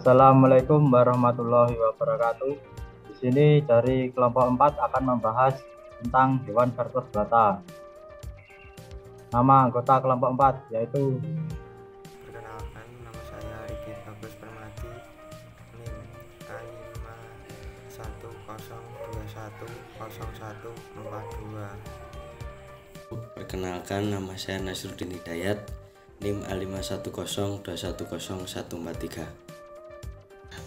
Assalamualaikum warahmatullahi wabarakatuh. Di sini dari kelompok 4 akan membahas tentang hewan vertebrata. Nama anggota kelompok 4 yaitu Perkenalkan, nama saya Riki Bagus Permadi, NIM A510210104142. Perkenalkan, nama saya Nasruddin Hidayat, NIM A5102101443.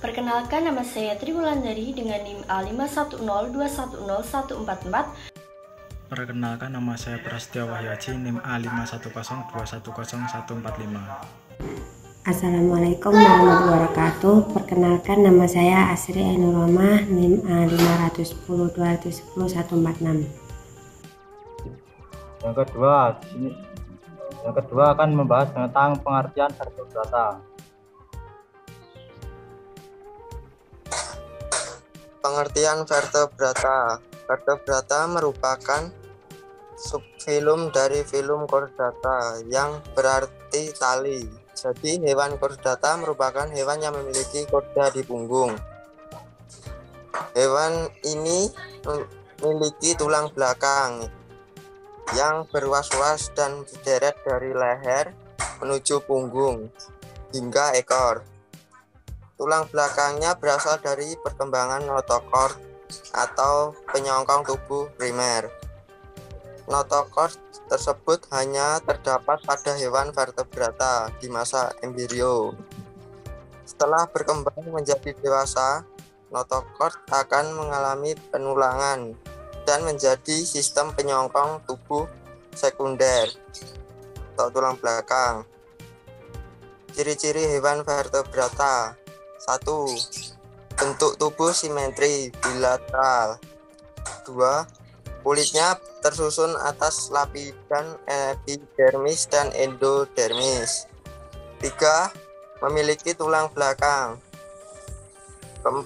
Perkenalkan, nama saya Tri Wulandari dengan NIM A5102101444. Perkenalkan, nama saya Prasetyo Wahyaji, NIM A5102101445. Assalamualaikum warahmatullahi wabarakatuh. Perkenalkan, nama saya Asri Ainur Romah, NIM A5102101446. Yang kedua akan membahas tentang pengertian vertebrata. Pengertian vertebrata. Vertebrata merupakan subfilum dari filum Chordata yang berarti tali. Jadi hewan Chordata merupakan hewan yang memiliki korda di punggung. Hewan ini memiliki tulang belakang yang berwas-was dan berderet dari leher menuju punggung hingga ekor. Tulang belakangnya berasal dari perkembangan notochord atau penyongkong tubuh primer. Notochord tersebut hanya terdapat pada hewan vertebrata di masa embrio. Setelah berkembang menjadi dewasa, notochord akan mengalami penulangan dan menjadi sistem penyongkong tubuh sekunder atau tulang belakang. Ciri-ciri hewan vertebrata: 1. Bentuk tubuh simetri bilateral. 2. Kulitnya tersusun atas lapisan epidermis dan endodermis. 3. Memiliki tulang belakang. 4.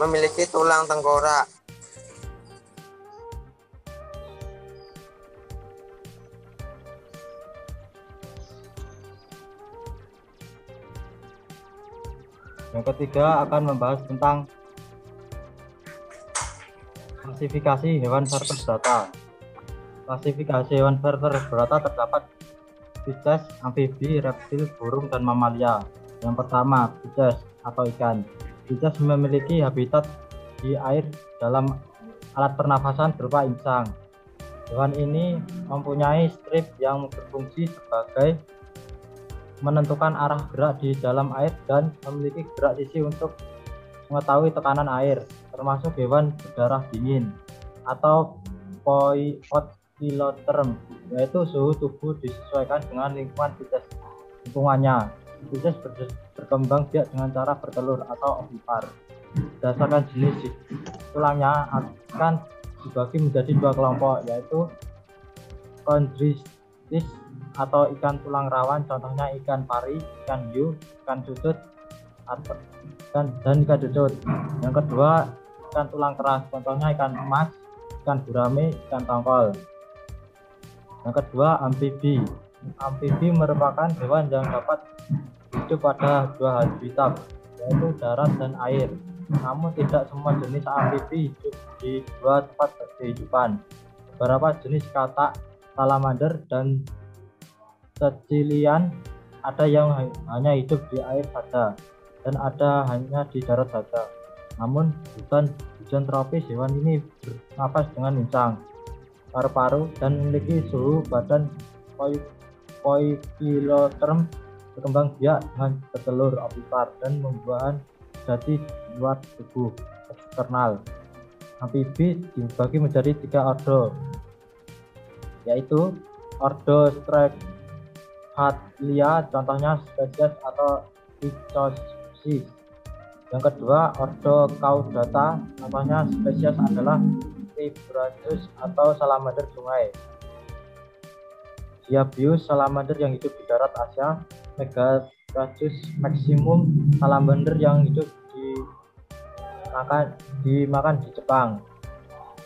Memiliki tulang tengkorak. Yang ketiga akan membahas tentang klasifikasi hewan vertebrata. Klasifikasi hewan vertebrata terdapat spesies amfibi, reptil, burung, dan mamalia. Yang pertama, spesies atau ikan. Spesies memiliki habitat di air dalam alat pernafasan berupa insang. Hewan ini mempunyai strip yang berfungsi sebagai menentukan arah gerak di dalam air dan memiliki gerak sisi untuk mengetahui tekanan air, termasuk hewan berdarah dingin atau poikiloterm, yaitu suhu tubuh disesuaikan dengan lingkungannya. Spesies berkembang biak dengan cara bertelur atau ovipar. Berdasarkan jenis tulangnya akan dibagi menjadi dua kelompok, yaitu chondrichthyes atau ikan tulang rawan, contohnya ikan pari, ikan hiu, ikan susut, dan ikan cucut. Yang kedua, ikan tulang keras, contohnya ikan emas, ikan gurame, ikan tongkol. Yang kedua, amfibi. Amfibi merupakan hewan yang dapat hidup pada dua habitat, yaitu darat dan air. Namun tidak semua jenis amfibi hidup di dua tempat kehidupan. Beberapa jenis katak, salamander, dan cecilian ada yang hanya hidup di air saja dan ada hanya di darat saja. Namun hujan tropis, hewan ini bernapas dengan insang, paru-paru, dan memiliki suhu badan poikiloterm, berkembang biak dengan bertelur ovipar dan membuahan jadi luar tubuh eksternal. Amfibi dibagi menjadi 3 ordo, yaitu ordo Strechatlia, contohnya spesies atau Ichthyosis. Yang kedua, ordo Caudata, contohnya spesies adalah Tibraeus atau salamander sungai. Diabius, salamander yang hidup di darat Asia. Megatragus maximum, salamander yang hidup dimakan di Jepang.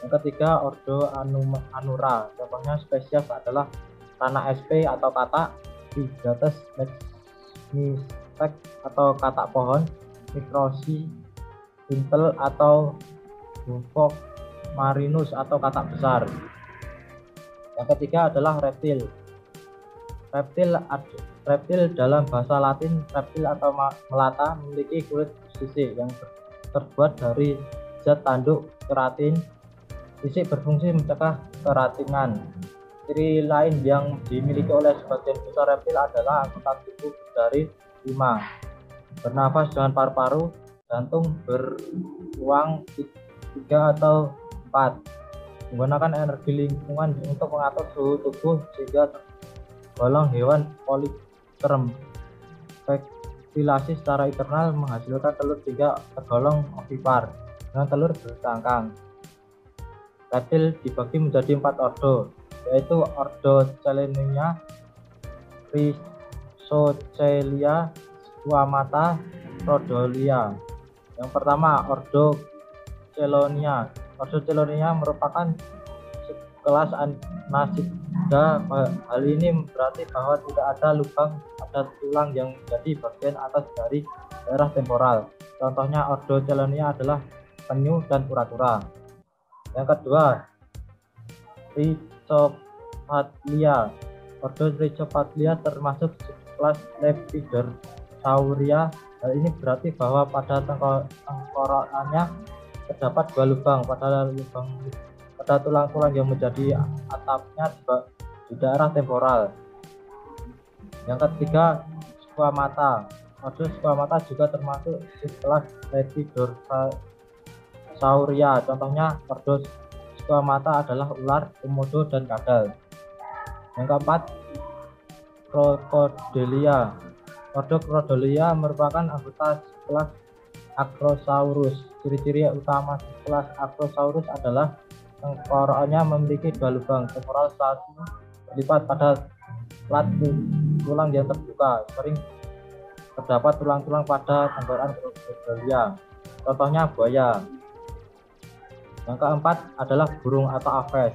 Yang ketiga, ordo Anura, contohnya spesies adalah Rana sp atau katak, Pigates maximistec atau katak pohon, mikrosi, buntel atau bufok marinus atau katak besar. Yang ketiga adalah reptil. Reptil dalam bahasa Latin reptil atau melata memiliki kulit sisik yang terbuat dari zat tanduk keratin. Sisik berfungsi mencegah keratinan. Ciri lain yang dimiliki oleh sebagian besar reptil adalah anggota tubuh dari 5. Bernafas dengan paru-paru, jantung beruang 3 atau 4. Menggunakan energi lingkungan untuk mengatur suhu tubuh sehingga tergolong hewan polikerm. Spekulasi secara internal menghasilkan telur 3 tergolong ovipar dengan telur bercangkang. Reptil dibagi menjadi 4 ordo, yaitu ordo Chelonia, Chrysochelia, Squamata, Rhodolia. Yang pertama, ordo Chelonia. Ordo Chelonia merupakan sekelas Annasida. Hal ini berarti bahwa tidak ada lubang pada tulang yang menjadi bagian atas dari daerah temporal. Contohnya ordo Chelonia adalah penyu dan kura-kura. Yang kedua, Trichopatlia. Ordo Trichopatlia termasuk subkelas Lepidorsauria. Hal ini berarti bahwa pada tengkoraknya terdapat 2 lubang pada tulang-tulang yang menjadi atapnya di daerah temporal. Yang ketiga, Squamata. Ordo Squamata juga termasuk subkelas Lepidorsauria. Contohnya ordo Squamata adalah ular, komodo, dan kadal. Yang keempat, Crocodilia. Ordo Crocodilia merupakan anggota sekelas Acrosaurus. Ciri-ciri utama sekelas Acrosaurus adalah tengkoraknya memiliki 2 lubang temporal, 1 berlipat pada plat tulang yang terbuka. Sering terdapat tulang-tulang pada tenggorokan Crocodilia. Contohnya buaya. Yang keempat adalah burung atau aves.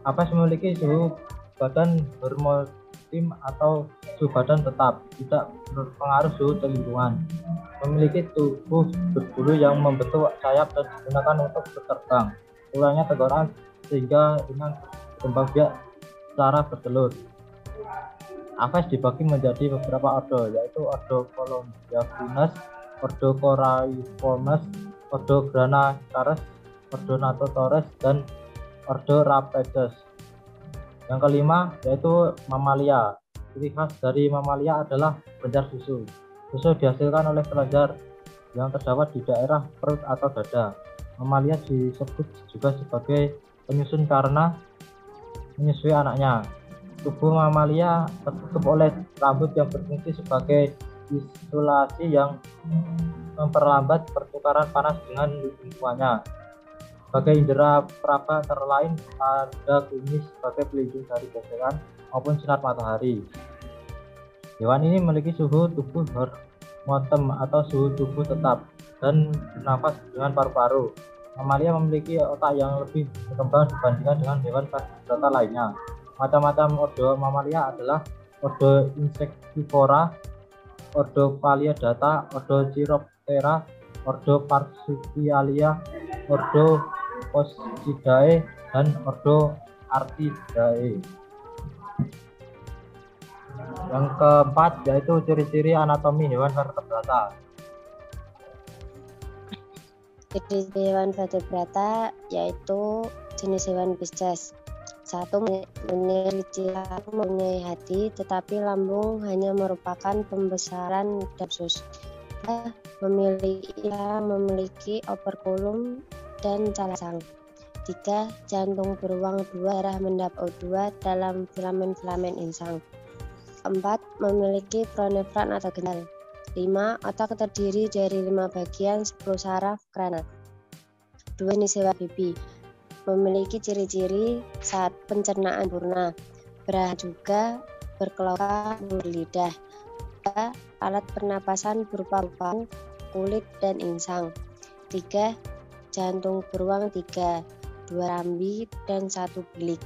Aves memiliki suhu badan hormotim atau suhu badan tetap, tidak berpengaruh suhu lingkungan. Memiliki tubuh berbulu yang membentuk sayap dan digunakan untuk berterbang. Tulangnya tenggorokan sehingga ringan berkembang biak secara bertelur. Aves dibagi menjadi beberapa ordo, yaitu ordo Columbiacinus, ordo Coraiformes, ordo Granacaris, ordo Nototores, dan ordo Rapaces. Yang kelima yaitu mamalia. Ciri khas dari mamalia adalah kelenjar susu. Susu dihasilkan oleh kelenjar yang terdapat di daerah perut atau dada. Mamalia disebut juga sebagai penyusun karena menyusui anaknya. Tubuh mamalia tertutup oleh rambut yang berfungsi sebagai isolasi yang memperlambat pertukaran panas dengan lingkungannya. Sebagai indera peraba antara lain pada kumis sebagai pelindung dari gesekan maupun sinar matahari. Hewan ini memiliki suhu tubuh hormotem atau suhu tubuh tetap dan bernafas dengan paru-paru. Mamalia memiliki otak yang lebih berkembang dibandingkan dengan hewan vertebrata lainnya. Macam-macam ordo mamalia adalah ordo Insectivora, ordo Paliodata, ordo Chiroptera, ordo Marsupialia, ordo Phocidae, dan ordo Artidae. Yang keempat yaitu ciri-ciri anatomi hewan vertebrata. Ciri hewan vertebrata yaitu jenis hewan Pisces. 1. Mempunyai hati, tetapi lambung hanya merupakan pembesaran dan usus. Memiliki operkulum dan calasang. 3. Jantung beruang 2, darah mendap O2 dalam filamen-filamen insang. 4. Memiliki pronefran atau gendal. 5. Otak terdiri dari 5 bagian, 10 saraf, krana. 2. Jenis hewan bibi. Memiliki ciri-ciri saat pencernaan sempurna, juga berkelopak, berlidah. 2. Alat pernapasan berupa lubang, kulit, dan insang. 3. Jantung beruang 3, 2 rambi, dan 1 bilik.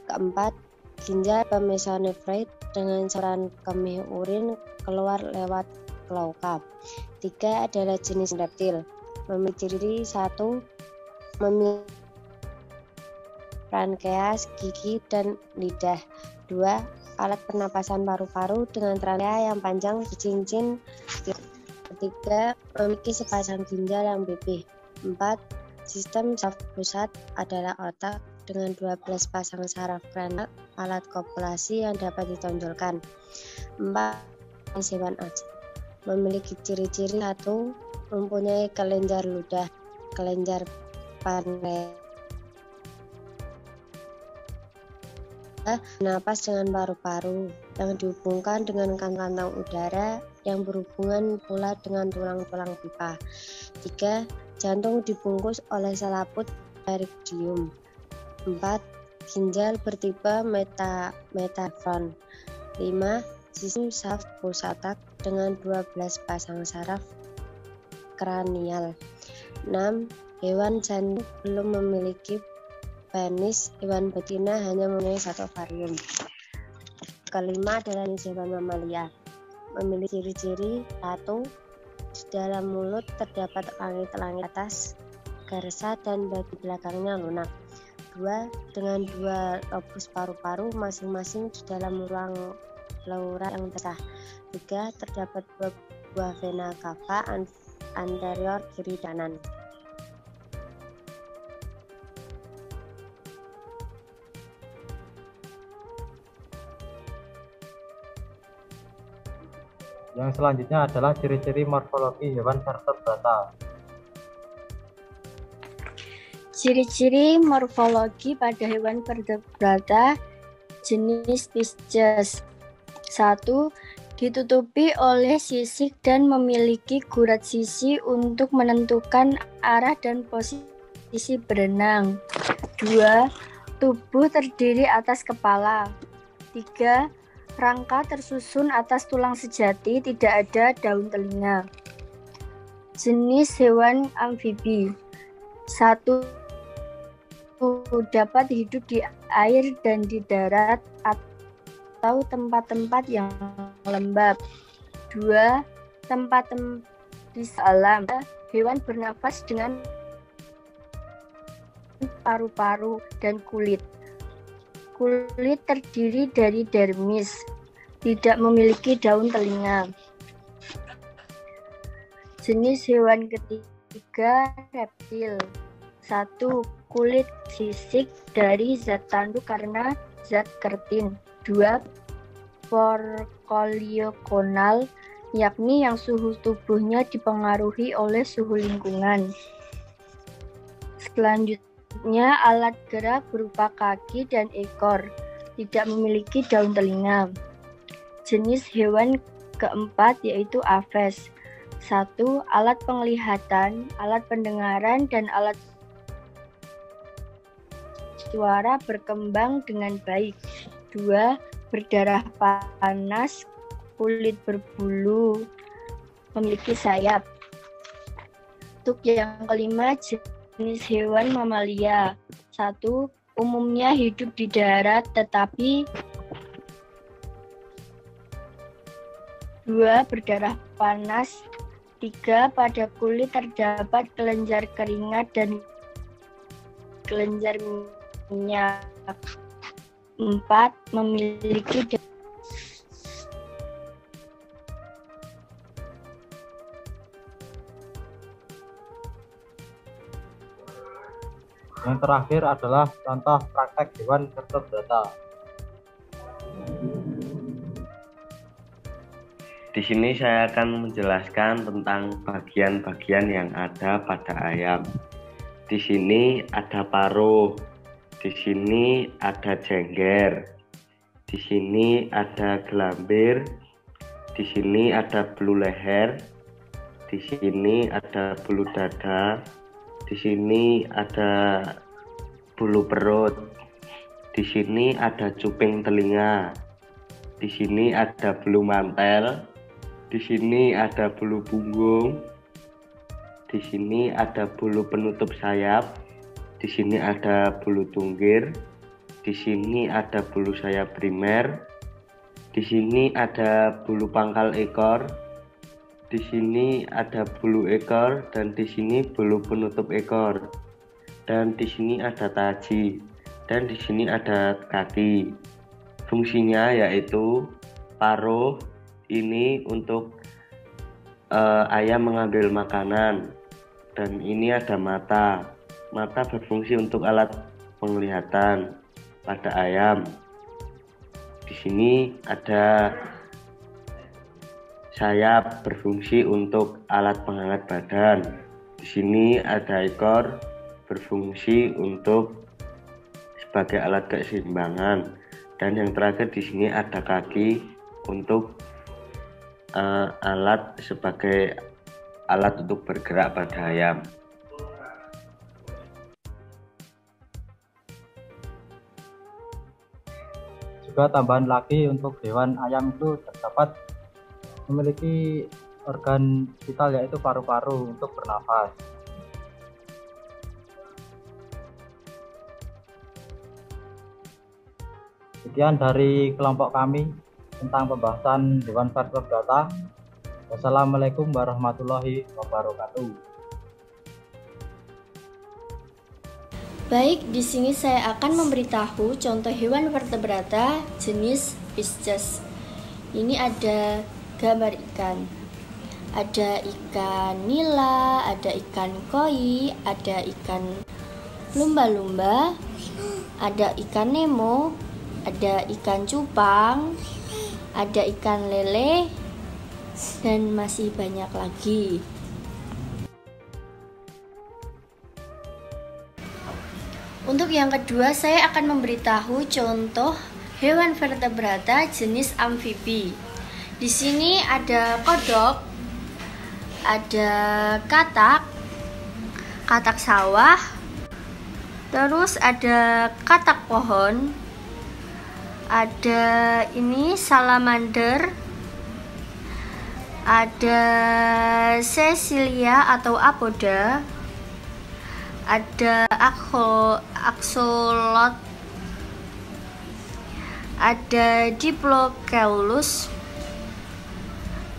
4. Ginjal pemesonephroid dengan saluran kemih urin keluar lewat Glauca. 3 adalah jenis reptil. Memiliki ciri 1. Memiliki brankeas, gigi, dan lidah. 2. Alat pernapasan paru-paru dengan tranea yang panjang bercincin. 3. Memiliki sepasang ginjal yang pipih. 4. Sistem saraf pusat adalah otak dengan 12 pasang saraf krenak, alat kopulasi yang dapat ditonjolkan. 4. Hewan acak. Memiliki ciri-ciri 1. Mempunyai kelenjar ludah, kelenjar pankreas, napas dengan paru-paru yang dihubungkan dengan kantong udara yang berhubungan pula dengan tulang-tulang pipa. 3. Jantung dibungkus oleh selaput perikardium. 4. Ginjal bertipe metafron. 5. Sistem saraf pusat dengan 12 pasang saraf kranial. 6. Hewan jantung belum memiliki penis. Hewan betina hanya mempunyai 1 ovarium. Kelima adalah jenis hewan mamalia. Memiliki ciri-ciri 1. Di dalam mulut terdapat langit-langit atas garsa dan bagian belakangnya lunak. 2. Dengan 2 lobus paru-paru masing-masing di dalam ruang pleura yang terpisah. 3. Terdapat buah vena cava anterior kiri kanan. Yang selanjutnya adalah ciri-ciri morfologi hewan vertebrata. Ciri-ciri morfologi pada hewan vertebrata jenis Pisces. 1. Ditutupi oleh sisik dan memiliki gurat sisi untuk menentukan arah dan posisi berenang. 2. Tubuh terdiri atas kepala. 3. Rangka tersusun atas tulang sejati, tidak ada daun telinga. Jenis hewan amfibi. 1. Dapat hidup di air dan di darat atau tempat-tempat yang lembab. 2. Tempat di alam. Hewan bernafas dengan paru-paru dan kulit. Kulit terdiri dari dermis, tidak memiliki daun telinga. Jenis hewan ketiga reptil. 1. Kulit sisik dari zat tanduk karena zat kertin. 2. Porkoliogonal, yakni yang suhu tubuhnya dipengaruhi oleh suhu lingkungan. Selanjutnya, alat gerak berupa kaki dan ekor, tidak memiliki daun telinga. Jenis hewan keempat yaitu aves. 1. Alat penglihatan, alat pendengaran, dan alat suara berkembang dengan baik. 2. Berdarah panas, kulit berbulu, memiliki sayap. Untuk yang kelima, jenis hewan mamalia. 1. Umumnya hidup di darat tetapi 2. Berdarah panas. 3. Pada kulit terdapat kelenjar keringat dan kelenjar minyak. 4. Memiliki Yang terakhir adalah contoh praktek hewan vertebrata. Di sini saya akan menjelaskan tentang bagian-bagian yang ada pada ayam. Di sini ada paruh, di sini ada jengger, di sini ada gelambir, di sini ada bulu leher, di sini ada bulu dada, di sini ada bulu perut, di sini ada cuping telinga, di sini ada bulu mantel, di sini ada bulu punggung, di sini ada bulu penutup sayap, di sini ada bulu tunggir, di sini ada bulu sayap primer, di sini ada bulu pangkal ekor, Di sini ada bulu ekor dan di sini bulu penutup ekor. Dan di sini ada taji dan di sini ada kaki. Fungsinya yaitu paruh ini untuk ayam mengambil makanan, dan ini ada mata. Mata berfungsi untuk alat penglihatan pada ayam. Di sini ada sayap berfungsi untuk alat penghangat badan. Di sini ada ekor berfungsi untuk sebagai alat keseimbangan, dan yang terakhir di sini ada kaki untuk alat sebagai alat untuk bergerak pada ayam. Juga tambahan lagi, untuk hewan ayam itu terdapat memiliki organ vital yaitu paru-paru untuk bernafas. Sekian dari kelompok kami tentang pembahasan hewan vertebrata. Wassalamualaikum warahmatullahi wabarakatuh. Baik, di sini saya akan memberitahu contoh hewan vertebrata jenis Pisces. Ini ada gambar ikan. Ada ikan nila, ada ikan koi, ada ikan lumba-lumba, ada ikan nemo, ada ikan cupang, ada ikan lele, dan masih banyak lagi. Untuk yang kedua, saya akan memberitahu contoh hewan vertebrata jenis amfibi. Di sini ada kodok, ada katak sawah, terus ada katak pohon, ada ini salamander, ada Cecilia atau apoda, ada axolotl, ada Diplocaulus,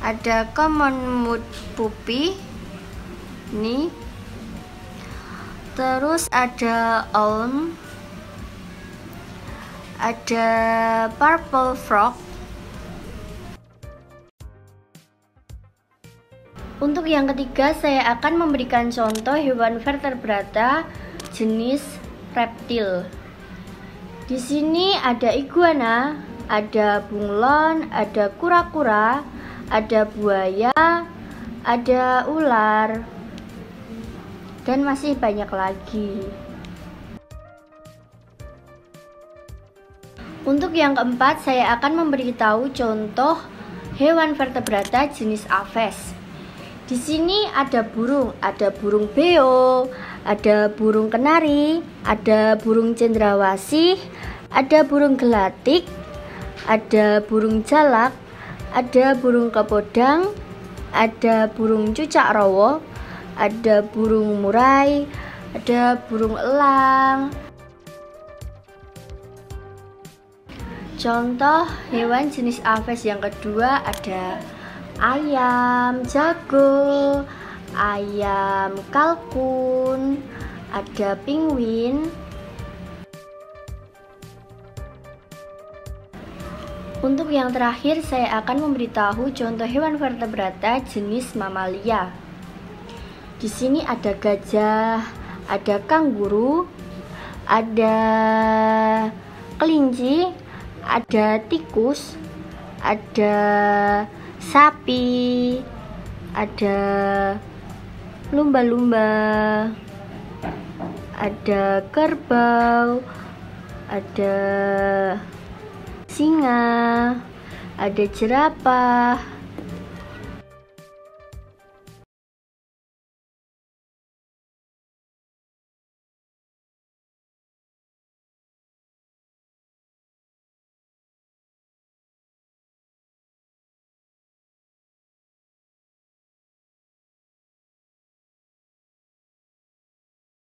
ada common mud puppy ini, terus ada olm, ada purple frog. Untuk yang ketiga, saya akan memberikan contoh hewan vertebrata jenis reptil. Di sini ada iguana, ada bunglon, ada kura-kura, ada buaya, ada ular, dan masih banyak lagi. Untuk yang keempat, saya akan memberitahu contoh hewan vertebrata jenis aves. Di sini ada burung beo, ada burung kenari, ada burung cendrawasih, ada burung gelatik, ada burung jalak, ada burung kepodang, ada burung cucak rowo, ada burung murai, ada burung elang. Contoh hewan jenis aves yang kedua ada ayam jago, ayam kalkun, ada penguin. Untuk yang terakhir, saya akan memberitahu contoh hewan vertebrata jenis mamalia. Di sini ada gajah, ada kanguru, ada kelinci, ada tikus, ada sapi, ada lumba-lumba, ada kerbau, ada singa, ada jerapah,